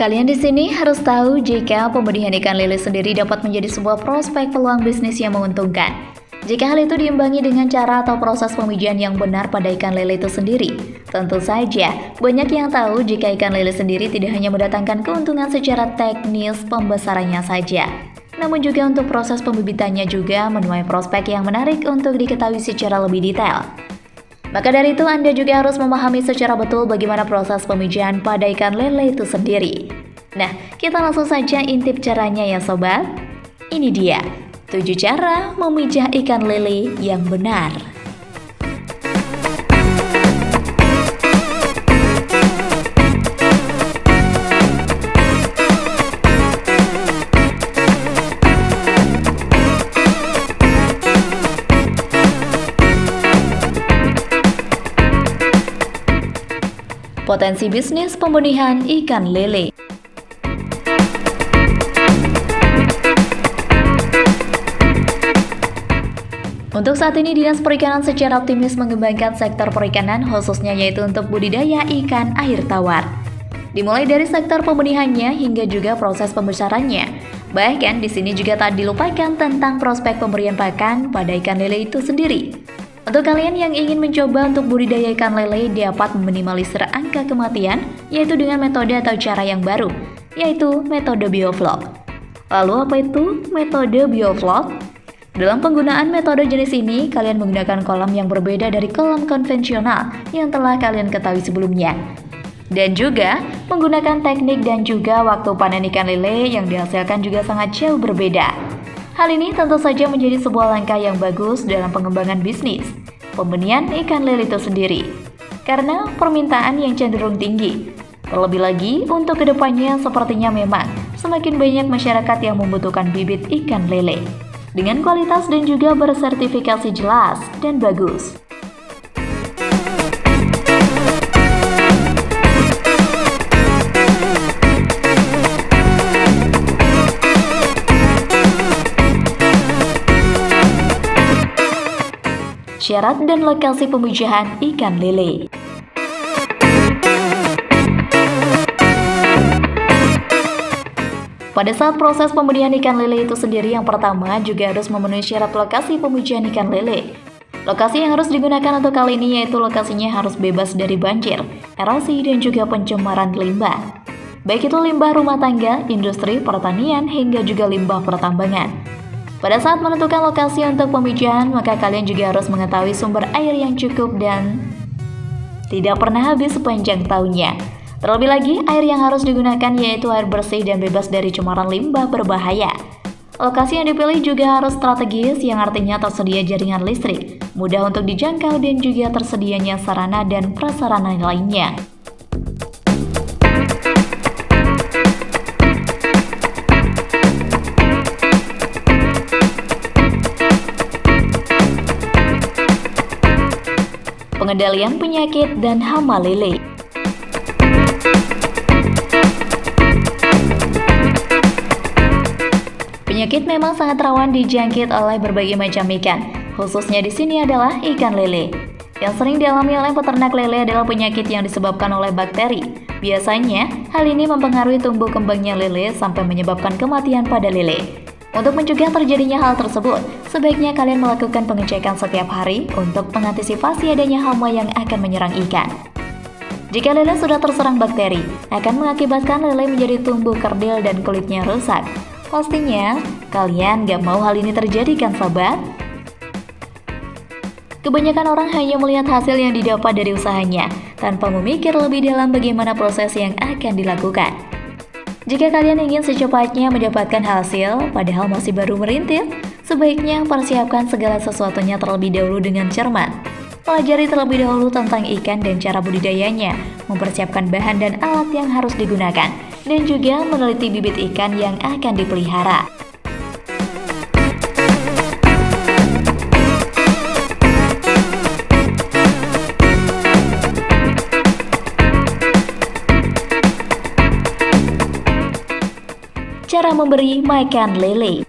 Kalian di sini harus tahu jika pembudidayaan ikan lele sendiri dapat menjadi sebuah prospek peluang bisnis yang menguntungkan. Jika hal itu diimbangi dengan cara atau proses pemijahan yang benar pada ikan lele itu sendiri. Tentu saja, banyak yang tahu jika ikan lele sendiri tidak hanya mendatangkan keuntungan secara teknis pembesarannya saja, namun juga untuk proses pembibitannya juga menuai prospek yang menarik untuk diketahui secara lebih detail. Maka dari itu Anda juga harus memahami secara betul bagaimana proses pemijahan pada ikan lele itu sendiri. Nah, kita langsung saja intip caranya ya sobat. Ini dia, 7 cara memijah ikan lele yang benar. Potensi bisnis pembudidayaan ikan lele. Untuk saat ini Dinas Perikanan secara optimis mengembangkan sektor perikanan khususnya yaitu untuk budidaya ikan air tawar. Dimulai dari sektor pembudidayaannya hingga juga proses pembesarannya. Bahkan di sini juga tak dilupakan tentang prospek pemberian pakan pada ikan lele itu sendiri. Untuk kalian yang ingin mencoba untuk budidaya ikan lele dapat meminimalisir angka kematian yaitu dengan metode atau cara yang baru, yaitu metode bioflok. Lalu apa itu metode bioflok? Dalam penggunaan metode jenis ini, kalian menggunakan kolam yang berbeda dari kolam konvensional yang telah kalian ketahui sebelumnya. Dan juga menggunakan teknik dan juga waktu panen ikan lele yang dihasilkan juga sangat jauh berbeda. Hal ini tentu saja menjadi sebuah langkah yang bagus dalam pengembangan bisnis pembenihan ikan lele itu sendiri, karena permintaan yang cenderung tinggi. Terlebih lagi untuk kedepannya sepertinya memang semakin banyak masyarakat yang membutuhkan bibit ikan lele dengan kualitas dan juga bersertifikasi jelas dan bagus. Syarat dan lokasi pemijahan ikan lele. Pada saat proses pembudidayaan ikan lele itu sendiri, yang pertama juga harus memenuhi syarat lokasi pemijahan ikan lele. Lokasi yang harus digunakan untuk kali ini yaitu lokasinya harus bebas dari banjir, erosi dan juga pencemaran limbah. Baik itu limbah rumah tangga, industri, pertanian, hingga juga limbah pertambangan. Pada saat menentukan lokasi untuk pemijahan, maka kalian juga harus mengetahui sumber air yang cukup dan tidak pernah habis sepanjang tahunnya. Terlebih lagi, air yang harus digunakan yaitu air bersih dan bebas dari cemaran limbah berbahaya. Lokasi yang dipilih juga harus strategis, yang artinya tersedia jaringan listrik, mudah untuk dijangkau dan juga tersedianya sarana dan prasarana lainnya. Pengendalian penyakit dan hama lele. Penyakit memang sangat rawan dijangkit oleh berbagai macam ikan, khususnya di sini adalah ikan lele. Yang sering dialami oleh peternak lele adalah penyakit yang disebabkan oleh bakteri. Biasanya, hal ini mempengaruhi tumbuh kembangnya lele sampai menyebabkan kematian pada lele. Untuk mencegah terjadinya hal tersebut, sebaiknya kalian melakukan pengecekan setiap hari untuk mengantisipasi adanya hama yang akan menyerang ikan. Jika lele sudah terserang bakteri, akan mengakibatkan lele menjadi tumbuh kerdil dan kulitnya rusak. Pastinya, kalian gak mau hal ini terjadi kan sobat? Kebanyakan orang hanya melihat hasil yang didapat dari usahanya, tanpa memikir lebih dalam bagaimana proses yang akan dilakukan. Jika kalian ingin secepatnya mendapatkan hasil, padahal masih baru merintis, sebaiknya persiapkan segala sesuatunya terlebih dahulu dengan cermat. Pelajari terlebih dahulu tentang ikan dan cara budidayanya, mempersiapkan bahan dan alat yang harus digunakan, dan juga meneliti bibit ikan yang akan dipelihara. Cara memberi makan lele.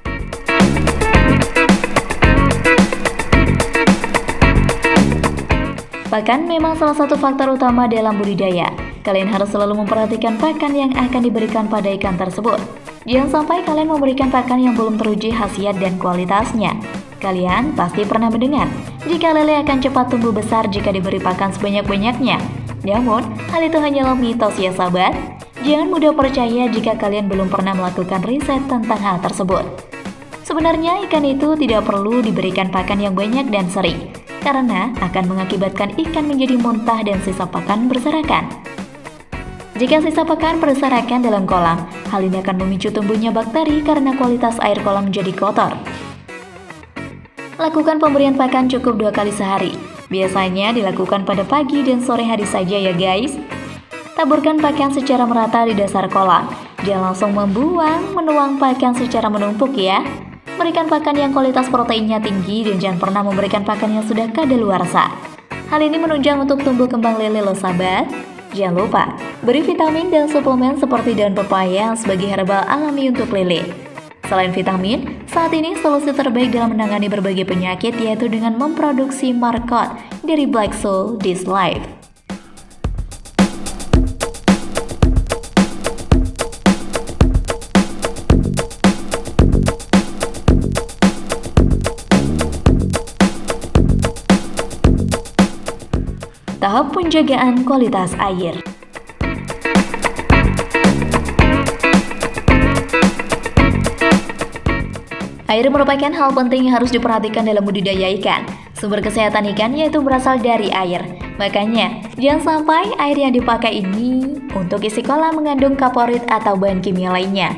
Pakan memang salah satu faktor utama dalam budidaya. kalian harus selalu memperhatikan pakan yang akan diberikan pada ikan tersebut. Jangan sampai kalian memberikan pakan yang belum teruji khasiat dan kualitasnya. Kalian pasti pernah mendengar, jika lele akan cepat tumbuh besar jika diberi pakan sebanyak-banyaknya. Namun, hal itu hanyalah mitos ya sahabat. Jangan mudah percaya jika kalian belum pernah melakukan riset tentang hal tersebut. Sebenarnya ikan itu tidak perlu diberikan pakan yang banyak dan sering, karena akan mengakibatkan ikan menjadi muntah dan sisa pakan berserakan. Jika sisa pakan berserakan dalam kolam, hal ini akan memicu tumbuhnya bakteri karena kualitas air kolam menjadi kotor. Lakukan pemberian pakan cukup 2 kali sehari. Biasanya dilakukan pada pagi dan sore hari saja ya guys. Taburkan pakan secara merata di dasar kolam. Jangan langsung menuang pakan secara menumpuk ya. Berikan pakan yang kualitas proteinnya tinggi dan jangan pernah memberikan pakan yang sudah kadaluarsa. Hal ini menunjang untuk tumbuh kembang lele loh sahabat. Jangan lupa, beri vitamin dan suplemen seperti daun pepaya sebagai herbal alami untuk lele. Selain vitamin, saat ini solusi terbaik dalam menangani berbagai penyakit yaitu dengan memproduksi markot dari Black Soul This Life. Tahap penjagaan kualitas air. Air merupakan hal penting yang harus diperhatikan dalam budidaya ikan. Sumber kesehatan ikan yaitu berasal dari air. Makanya, jangan sampai air yang dipakai ini untuk isi kolam mengandung kaporit atau bahan kimia lainnya.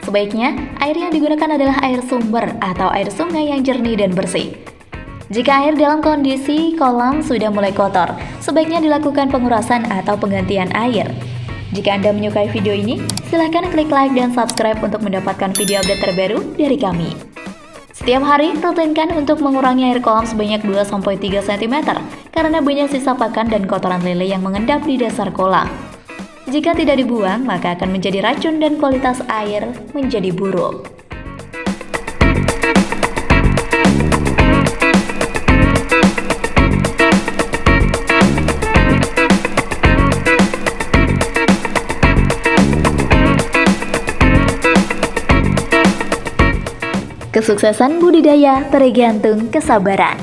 Sebaiknya, air yang digunakan adalah air sumber atau air sungai yang jernih dan bersih. Jika air dalam kondisi kolam sudah mulai kotor, sebaiknya dilakukan pengurasan atau penggantian air. Jika Anda menyukai video ini, silahkan klik like dan subscribe untuk mendapatkan video update terbaru dari kami. Setiap hari, rutinkan untuk mengurangi air kolam sebanyak 2-3 cm karena banyak sisa pakan dan kotoran lele yang mengendap di dasar kolam. Jika tidak dibuang, maka akan menjadi racun dan kualitas air menjadi buruk. Kesuksesan budidaya tergantung kesabaran.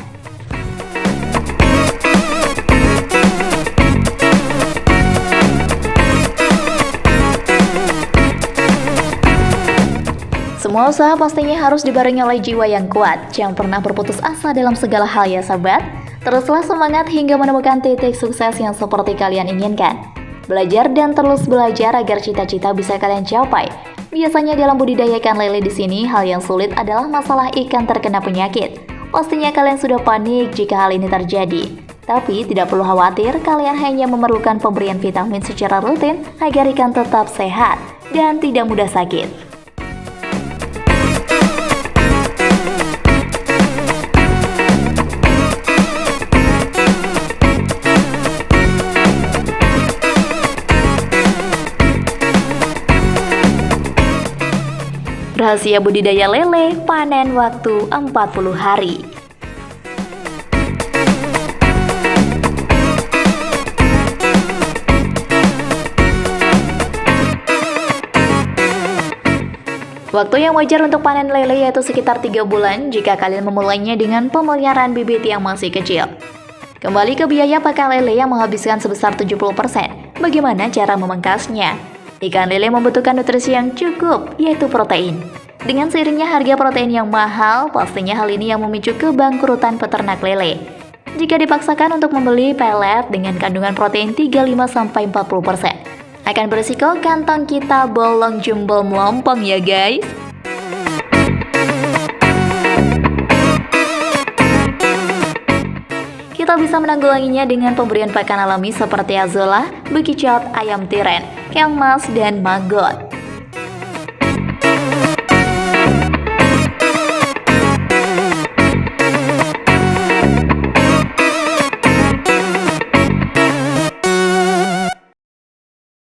Semua usaha pastinya harus dibarengi oleh jiwa yang kuat. Jangan pernah berputus asa dalam segala hal ya sahabat. Teruslah semangat hingga menemukan titik sukses yang seperti kalian inginkan. Belajar dan terus belajar agar cita-cita bisa kalian capai. Biasanya dalam budidaya ikan lele di sini, hal yang sulit adalah masalah ikan terkena penyakit. Pastinya kalian sudah panik jika hal ini terjadi. Tapi tidak perlu khawatir, kalian hanya memerlukan pemberian vitamin secara rutin agar ikan tetap sehat dan tidak mudah sakit. Rahasia budidaya lele, panen waktu 40 hari. Waktu yang wajar untuk panen lele yaitu sekitar 3 bulan jika kalian memulainya dengan pemeliharaan bibit yang masih kecil. Kembali ke biaya pakan lele yang menghabiskan sebesar 70%. Bagaimana cara memangkasnya? Ikan lele membutuhkan nutrisi yang cukup, yaitu protein. Dengan seiringnya harga protein yang mahal, pastinya hal ini yang memicu kebangkrutan peternak lele. Jika dipaksakan untuk membeli pelet dengan kandungan protein 35-40%, akan berisiko kantong kita bolong jumbo melompong ya guys. Kita bisa menanggulanginya dengan pemberian pakan alami seperti azolla, bekicot, ayam tiren, keongmas, dan maggot.